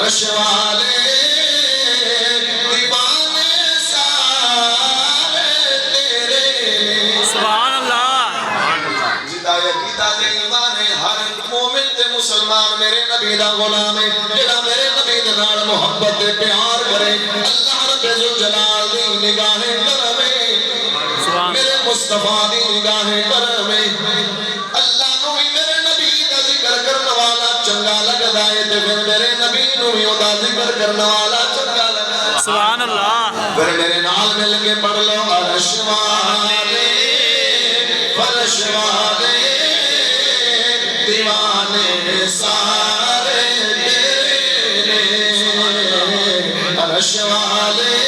فرش والے دیوانے سارے تیرے سبحان اللہ جدا یقیدہ دے ایمان ہے ہر مومن تے مسلمان میرے نبی دا غلام ہے جدا میرے نبی دے نال محبت دے پیار کرے اللہ رب ذوالجلال دی نگاہ کرم ہے میرے مصطفیٰ دی نگاہ کرم ہے اللہ نو بھی میرے نبی دا ذکر کرنے والا چنگا لگدا ہے تے پھر میرے نبی نو بھی او دا ذکر کرنے والا چنگا لگدا ہے سبحان اللہ پھر میرے نال مل کے پڑھ لو عرش والے فرش والے دیوانے سارے تیرے عرش والے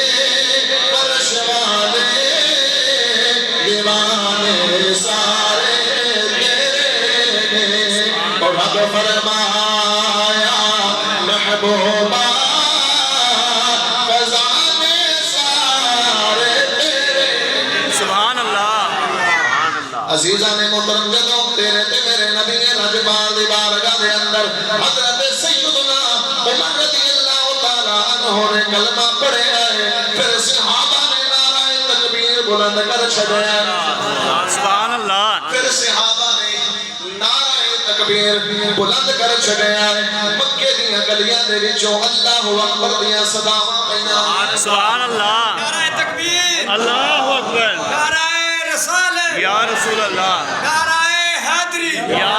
فرش والے دیوانے سارے تیرے اور رب فرمایا محبوبہ عزیزان محترم جدوں تیرے تے میرے نبی رجبال دی بارگاہ دے اندر حضرت سیدنا عمر رضی اللہ تعالیٰ عنہ نے کلمہ پڑھے آئے پھر صحابہ نے نعرہ تکبیر بلند کر چھڑے سبحان اللہ پھر صحابہ نے نعرہ تکبیر بلند کر چھڑے آئے مکے دیاں گلیاں دے وچوں اللہ اکبر دیاں صداواں پئیاں سبحان اللہ نعرہ تکبیر اللہ اکبر نعرہ رسالت یا رسول اللہ نعرہ حیدری یا